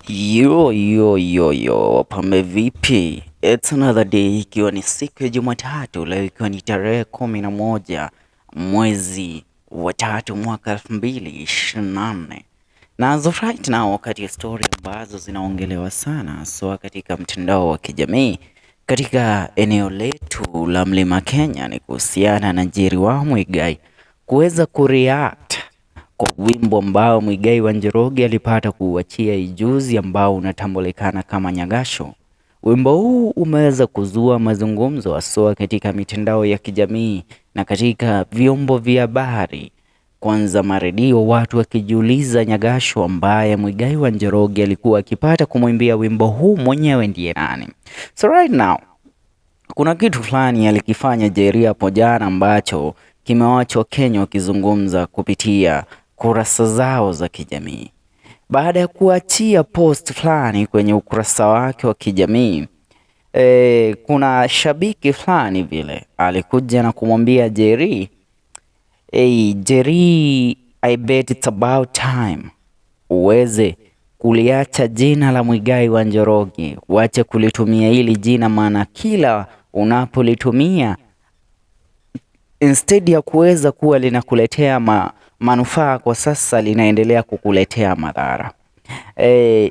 Yo, pambe vipi? It's another day, ikiwa ni siku ya Jumatatu, leo ikiwa ni tarehe 11 mwezi wa tatu mwaka 2024. Na as of right now, wakati ya story ambazo zinaongelewa sana so katika mtandao wa kijamii katika eneo letu la Mlima Kenya ni kuhusiana na Njeri wa Muigai kuweza kureact kwa wimbo ambao Muigai wa Njoroge alipata kuuachia ijuzi ambao unatambulikana kama Nyagachu. Wimbo huu umeweza kuzua mazungumzo haswa katika mitandao ya kijamii na katika vyombo vya habari. Kwanza maredio, watu wakijiuliza Nyagachu ambaye Muigai wa Njoroge alikuwa akipata kumwimbia wimbo huu mwenyewe ndiye nani? So right now kuna kitu fulani alikifanya Njeri hapo jana ambacho kimewachwa Kenya wakizungumza kupitia kurasa zao za kijamii. Baada ya kuachia post fulani kwenye ukurasa wake wa kijamii, kuna shabiki fulani vile alikuja na kumwambia Njeri, hey, Njeri, I bet it's about time uweze kuliacha jina la Muigai wa Njoroge, uache kulitumia hili jina, maana kila unapolitumia instead ya kuweza kuwa linakuletea manufaa kwa sasa linaendelea kukuletea madhara.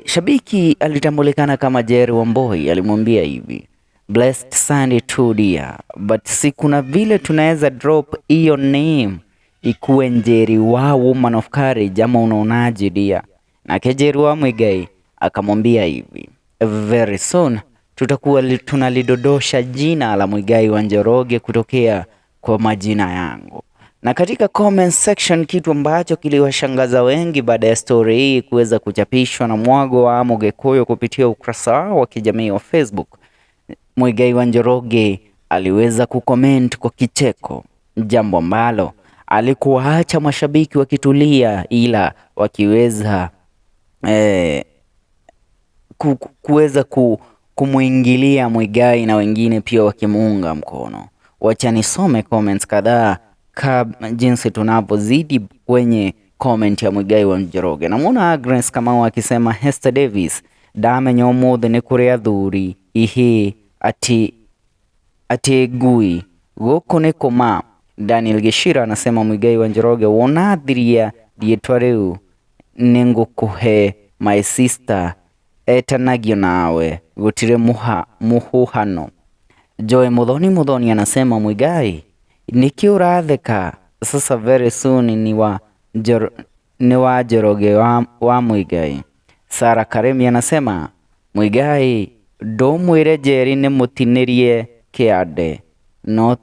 Shabiki alitambulikana kama Njeri Wamboi alimwambia hivi, blessed Sunday to dear, but si kuna vile tunaweza drop hiyo name ikuwe Njeri wa woman of courage, ama unaonaje dear? Na Njeri wa Muigai akamwambia hivi, very soon tutakuwa tunalidodosha jina la Muigai wa Njoroge kutokea kwa majina yangu. Na katika comment section, kitu ambacho kiliwashangaza wengi baada ya story hii kuweza kuchapishwa na mwago wa Mugekoyo kupitia ukurasa wa kijamii wa Facebook, Muigai wa Njoroge aliweza kucomment kwa kicheko, jambo ambalo alikuwaacha mashabiki wakitulia, ila wakiweza kuweza kumuingilia Muigai na wengine pia wakimuunga mkono. Wacha nisome comments kadhaa jinsi tunavyozidi kwenye comment ya Muigai wa Njoroge. Namuona Agnes kama akisema Hester Davis damenya umuthi ni kuri athuri ihi atigui guku ni kuma. Daniel Gishira anasema Muigai wa Njoroge wonathiria rietwa riu ningukuhe my sister etanagio nawe gutire muhuhano. Joy Muthoni anasema Muigai niki uratheka sasa, very soon ni wa Njoroge wa Muigai. Sara Karemi anasema Muigai ndomwire Njeri ni mutinirie kiande no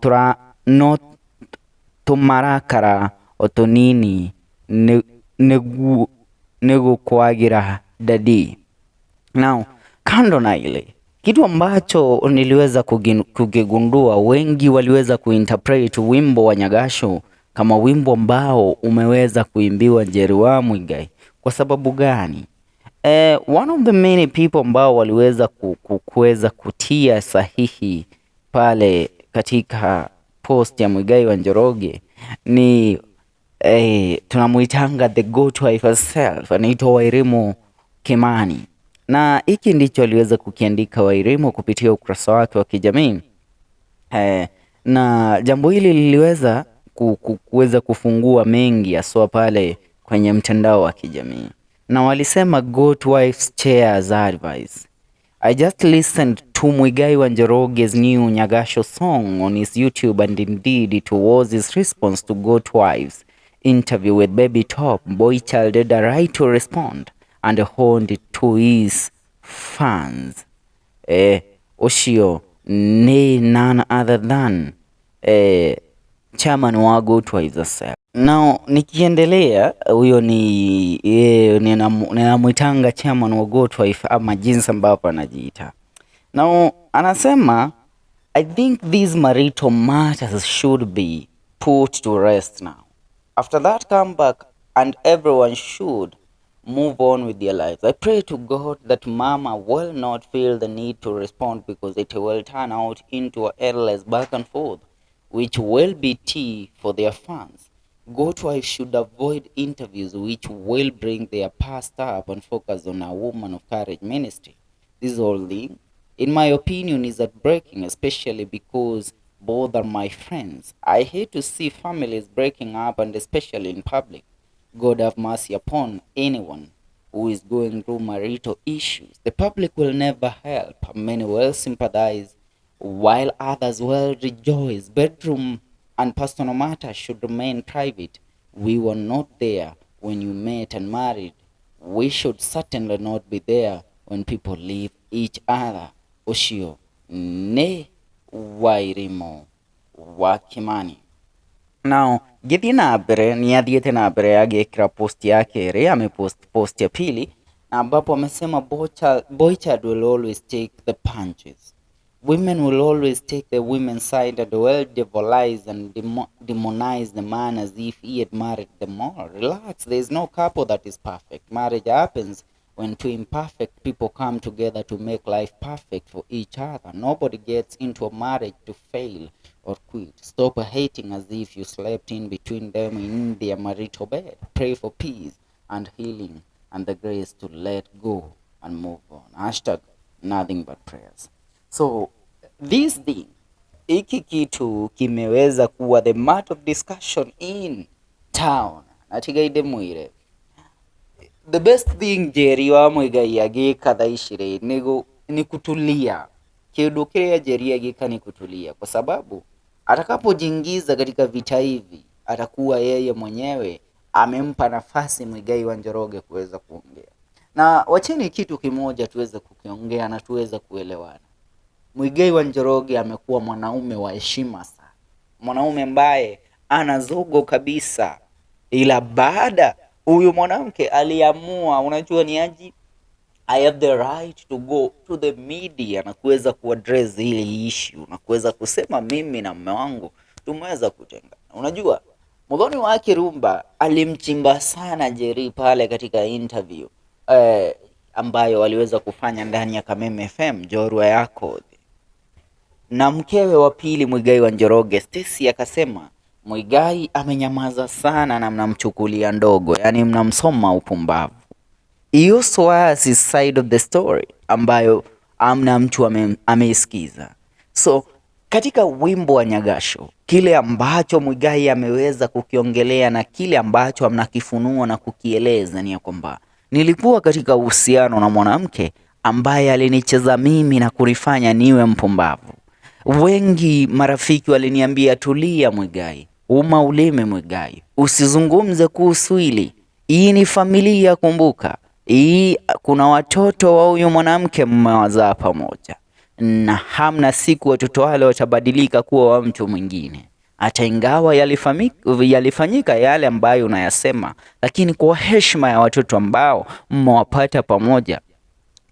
tumarakara otunini nigukwagira dadi. Now kando na ile kitu ambacho niliweza kukigundua, wengi waliweza kuinterpret wimbo wa Nyagachu kama wimbo ambao umeweza kuimbiwa Njeri wa Muigai. Kwa sababu gani? One of the many people ambao waliweza kuweza kutia sahihi pale katika post ya Muigai wa Njoroge ni tunamuitanga the goat wife herself, anaitwa Wairimu Kimani. Na hiki ndicho aliweza kukiandika Wairimu kupitia ukurasa wake wa kijamii. Na jambo hili liliweza kuweza kufungua mengi haswa pale kwenye mtandao wa kijamii. Na walisema goat wife's chair's advice. I just listened to Muigai wa Njoroge's new Nyagachu song on his YouTube, and indeed it was his response to goat wife's interview with Baby Top. Boy Child had a right to respond and hold to his fans. Oshio ni none other than chairman wa Goat Wives herself. Now nikiendelea, huyo ninamwitanga chairman wa Goat Wife ama jinsi ambavyo anajiita. Now anasema I think these marital matters should be put to rest now. After that comeback, and everyone should move on with their lives. I pray to God that Mama will not feel the need to respond, because it will turn out into a endless back and forth, which will be tea for their fans. Good wives should avoid interviews which will bring their past up and focus on a woman of courage ministry. This whole thing, in my opinion, is heartbreaking, especially because both are my friends. I hate to see families breaking up, and especially in public. God have mercy upon anyone who is going through marital issues. The public will never help. Many will sympathize, while others will rejoice. Bedroom and personal matters should remain private. We were not there when you met and married. We should certainly not be there when people leave each other. Ucio ne wairimo wa Kimani. Now, githii na mbere ni athiĩte na mbere agĩkĩra post ya kerĩ, amepost post ya pili na ambapo amesema boy child will always take the punches. Women will always take the women's side and will devilize and demonize the man as if he had married them all. Relax, there is no couple that is perfect. Marriage happens when two imperfect people come together to make life perfect for each other. Nobody gets into a marriage to fail or quit. Stop hating as if you slept in between them in their marital bed. Pray for peace and healing and the grace to let go and move on. Hashtag nothing but prayers. So this thing, hiki kitu kimeweza kuwa the matter of discussion in town. Natigaide mwire. The best thing Njeri wa Muigai agika thaa ici ni kutulia. Kindu kiria Njeri agika ni kutulia, kwa sababu atakapojiingiza katika vita hivi atakuwa yeye mwenyewe amempa nafasi Muigai wa Njoroge kuweza kuongea. Na wacheni kitu kimoja tuweze kukiongea na tuweze kuelewana. Muigai wa Njoroge amekuwa mwanaume wa heshima sana, mwanaume ambaye ana zogo kabisa, ila baada huyu mwanamke aliamua, unajua ni aje, I have the right to go to the media na kuweza kuaddress hili issue na kuweza kusema mimi na mume wangu tumeweza kutengana. Unajua Muthoni wa Kirumba alimchimba sana Njeri pale katika interview ambayo waliweza kufanya ndani ya Kameme FM Njorua yako, na mkewe wa pili Muigai wa Njoroge Stacy akasema Muigai amenyamaza sana na mnamchukulia ndogo, yani mnamsoma upumbavu. Hiyo swasi side of the story ambayo amna mtu ameisikiza. So katika wimbo wa Nyagachu, kile ambacho Muigai ameweza kukiongelea na kile ambacho amnakifunua na kukieleza ni ya kwamba nilikuwa katika uhusiano na mwanamke ambaye alinicheza mimi na kunifanya niwe mpumbavu. Wengi marafiki waliniambia tulia Muigai, uma ulime Muigai, usizungumze kuhusu hili. Hii ni familia, kumbuka. Hii kuna watoto wa huyo mwanamke mmewazaa pamoja, na hamna siku watoto wale watabadilika kuwa wa mtu mwingine. Hata ingawa yalifanyika yale ambayo unayasema, lakini kwa heshima ya watoto ambao mmewapata pamoja,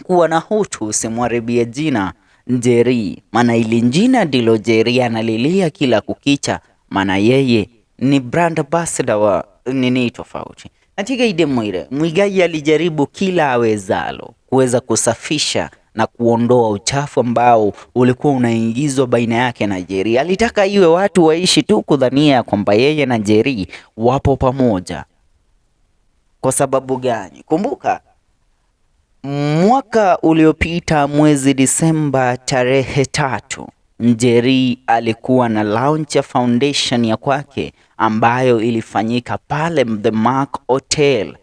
kuwa na hutu, usimharibie jina Njeri, maana ili jina ndilo Njeri analilia kila kukicha, maana yeye ni brand ambassador wa nini tofauti. Natika ide mwire, Muigai alijaribu kila awezalo kuweza kusafisha na kuondoa uchafu ambao ulikuwa unaingizwa baina yake na Njeri. Alitaka iwe watu waishi tu kudhania kwamba yeye na Njeri wapo pamoja. Kwa sababu gani? Kumbuka mwaka uliopita mwezi Disemba tarehe 3, Njeri alikuwa na launch ya foundation ya kwake ambayo ilifanyika pale The Mark Hotel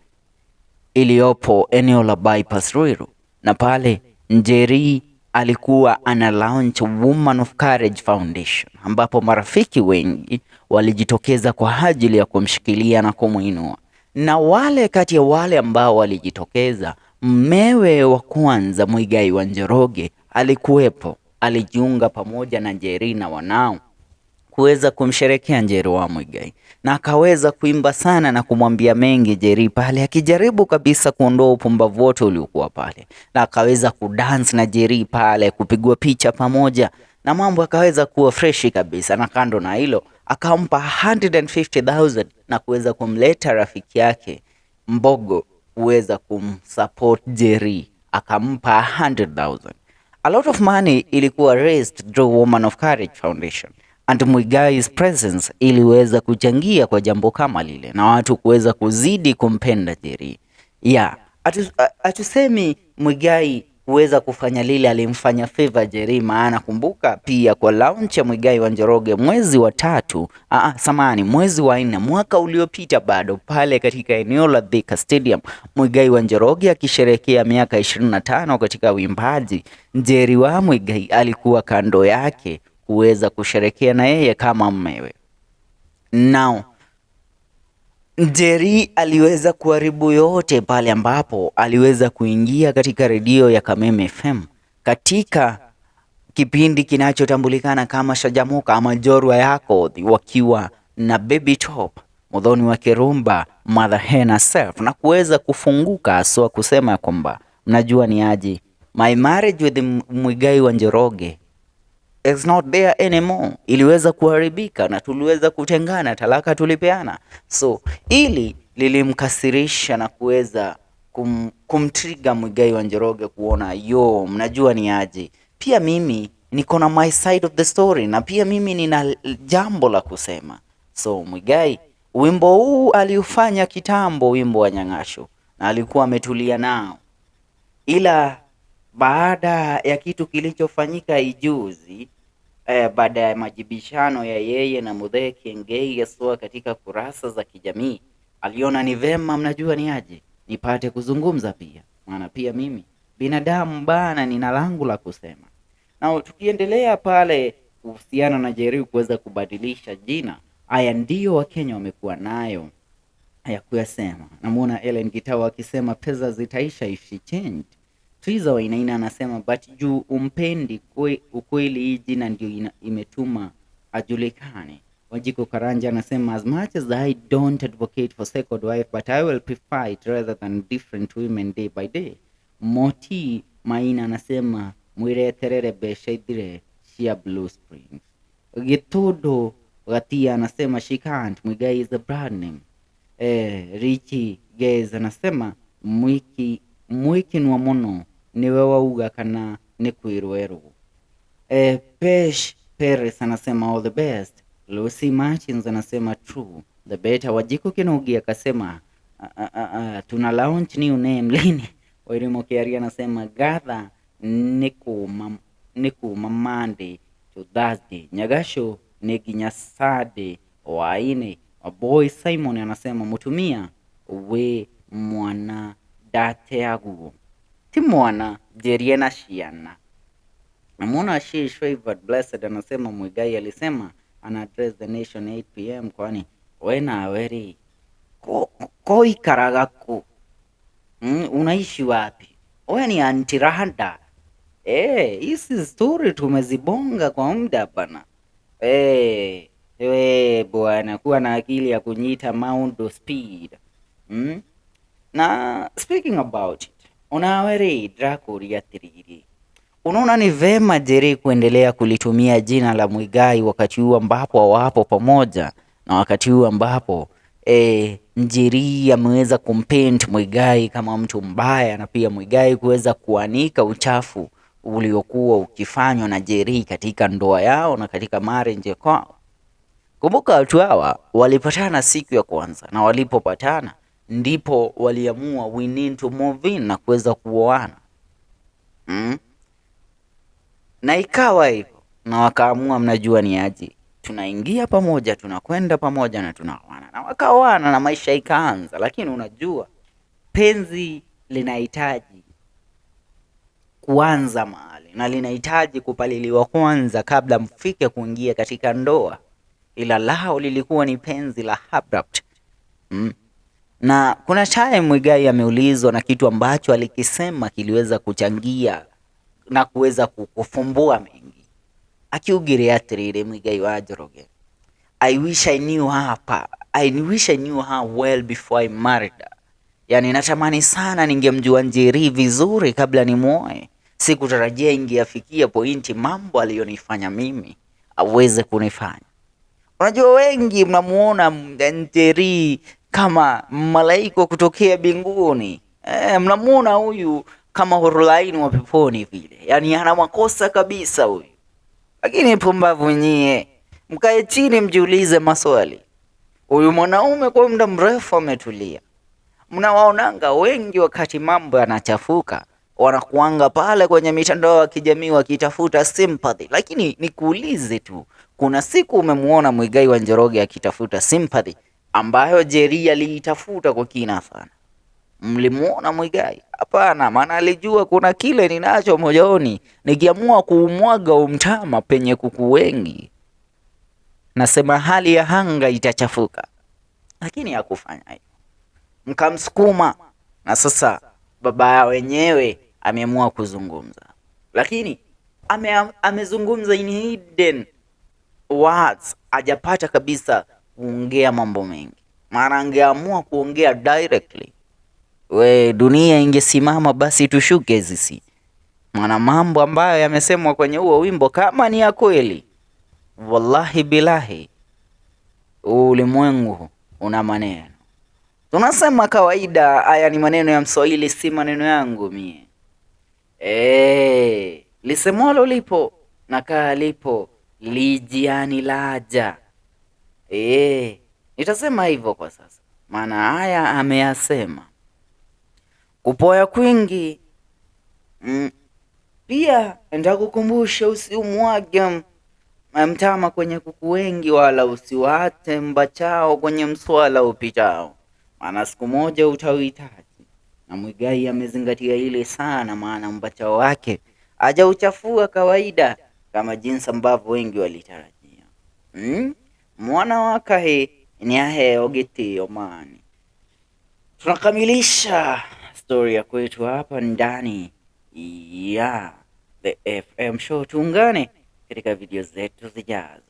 iliyopo eneo la Bypass Ruiru, na pale Njeri alikuwa ana launch Woman of Courage Foundation, ambapo marafiki wengi walijitokeza kwa ajili ya kumshikilia na kumuinua. Na wale kati ya wale ambao walijitokeza, mmewe wa kwanza Muigai wa Njoroge alikuwepo. Alijiunga pamoja na Njeri na wanao kuweza kumsherekea Njeri wa Muigai, na akaweza kuimba sana na kumwambia mengi Njeri pale, akijaribu kabisa kuondoa upumbavu wote uliokuwa pale, na akaweza kudance na Njeri pale, kupigwa picha pamoja, na mambo akaweza kuwa freshi kabisa. Na kando na hilo akampa 150,000 na kuweza kumleta rafiki yake Mbogo kuweza kumsupport Njeri, akampa 100,000. A lot of money ilikuwa raised through Woman of Courage Foundation. and Muigai's presence iliweza kuchangia kwa jambo kama lile na watu kuweza kuzidi kumpenda Njeri. Hatusemi Muigai kuweza kufanya lile alimfanya favor Njeri, maana kumbuka pia kwa launch ya Muigai wa Njoroge mwezi wa 3, mwezi wa 4 mwaka uliopita, bado pale katika eneo la Thika Stadium, Muigai wa Njoroge akisherehekea miaka 25 katika uimbaji, Njeri wa Muigai alikuwa kando yake kuweza kusherekea na yeye kama mmewe. Now Njeri aliweza kuharibu yote pale ambapo aliweza kuingia katika redio ya Kameme FM katika kipindi kinachotambulikana kama Shajamuka ama Jorwa Yako, wakiwa na Baby Top, Muthoni wa Kirumba, Mother Hena Self, na kuweza kufunguka aswa kusema kwamba mnajua ni aje, my marriage with Muigai wa Njoroge is not there anymore. Iliweza kuharibika na tuliweza kutengana, talaka tulipeana. So ili lilimkasirisha na kuweza kumtriga Muigai wa Njoroge kuona mnajua ni aje, pia mimi niko na my side of the story na pia mimi nina jambo la kusema. So Muigai wimbo huu aliufanya kitambo, wimbo wa Nyagachu, na alikuwa ametulia nao, ila baada ya kitu kilichofanyika ijuzi, baada ya majibishano ya yeye na Muthee Kiengei yaswa katika kurasa za kijamii, aliona ni vema, mnajua ni aje, nipate kuzungumza pia, maana pia mimi binadamu bana, nina langu la kusema. Na tukiendelea pale kuhusiana na Njeri kuweza kubadilisha jina, haya ndio Wakenya wamekuwa nayo ya kuyasema. Namuona Ellen Gitawa akisema pesa zitaisha if she changed. Thutha Wainaina anasema but juu umpendi ukweli, hii jina ndio imetuma ajulikane. Wajiko Karanja anasema as much as I don't advocate for second wife, but I will prefer it rather than different women day by day. Moti Maina anasema mwireterere besha ithire cia Blue Springs. Gitudo Gatia anasema she can't, Muigai is a brand name. Richie Gez anasema mwiki nwa muno niwe wauga kana ni kwirweru. Pesh Perez anasema all the best. Lucy Martins anasema true the better. Wajiko Kinogi akasema tuna launch new name lini? Wairimo Kiaria anasema gather niku Monday to Thursday. Nyagachu ni ginyasade waine. Boy Simon anasema mutumia we mwana date yaguo ti mwana Njeri na shiana. Namwona she is favored blessed anasema Muigai alisema ana address the nation 8 PM, kwani wena weri koi karagaku unaishi wapi? Wewe ni antirahanda. Hizi story tumezibonga kwa muda bana. Bwana kuwa na akili ya kunyita Mount Speed. Na speaking about it, unaweri drakuria tiriri. Unaona ni vema Njeri kuendelea kulitumia jina la Muigai wakati huu ambapo hawapo pamoja, na wakati huu ambapo Njeri ameweza kumpaint Muigai kama mtu mbaya, na pia Muigai kuweza kuanika uchafu uliokuwa ukifanywa na Njeri katika ndoa yao na katika marriage kwao. Kumbuka watu hawa walipatana siku ya kwanza, na walipopatana ndipo waliamua we need to move in na kuweza kuoana. Na ikawa hivyo, na wakaamua mnajua ni aje, tunaingia pamoja, tunakwenda pamoja na tunaoana, na wakaoana na maisha ikaanza. Lakini unajua penzi linahitaji kuanza mahali na linahitaji kupaliliwa kwanza kabla mfike kuingia katika ndoa, ila lao lilikuwa ni penzi la abrupt. Na kuna time Muigai ameulizwa na kitu ambacho alikisema kiliweza kuchangia na kuweza kufumbua mengi, akiugiria atiriri Muigai wa Njoroge, I wish I knew her well before I married her. Yani natamani sana ningemjua Njeri vizuri kabla nimuoe. Sikutarajia ingeafikia pointi mambo aliyonifanya mimi aweze kunifanya. Unajua wengi mnamuona Njeri kama malaika kutokea binguni. Mnamuona huyu kama horolaini wa peponi vile. Yani hana makosa kabisa huyu. Lakini pumbavu nyie. Mkae chini mjiulize maswali. Huyu mwanaume kwa muda mrefu ametulia. Mnawaonanga wengi wakati mambo yanachafuka, wanakuanga pale kwenye mitandao ya kijamii wakitafuta sympathy. Lakini nikuulize tu, kuna siku umemuona Muigai wa Njoroge akitafuta sympathy ambayo Njeri aliitafuta kwa kina sana? Mlimuona Muigai? Hapana, maana alijua kuna kile ninacho moyoni, nikiamua kuumwaga umtama penye kuku wengi, nasema hali ya anga itachafuka. Lakini hakufanya hivyo, mkamsukuma, na sasa baba wenyewe ameamua kuzungumza, lakini amezungumza in hidden words, hajapata kabisa kuongea mambo mengi, maana angeamua kuongea directly, we dunia ingesimama basi tushuke sisi. Maana mambo ambayo yamesemwa kwenye huo wimbo kama ni ya kweli, wallahi bilahi, ulimwengu una maneno. Tunasema kawaida, haya ni maneno ya Mswahili, si maneno yangu mie. Lisemwalo lipo na kaa lipo lijiani laja. Nitasema hivyo kwa sasa, maana haya ameyasema. Kupoya kwingi pia ndakukumbusha, usiumwage mtama kwenye kuku wengi, wala usiwate mbachao kwenye mswala upitao, maana siku moja utauhitaji. Na Muigai amezingatia ile sana, maana mbachao wake hajauchafua kawaida kama jinsi ambavyo wengi walitarajia. Mwana wakahe ni ahe ogetio mani. Tunakamilisha story ya kwetu hapa ndani ya The FM Show. Tuungane katika video zetu zijazo.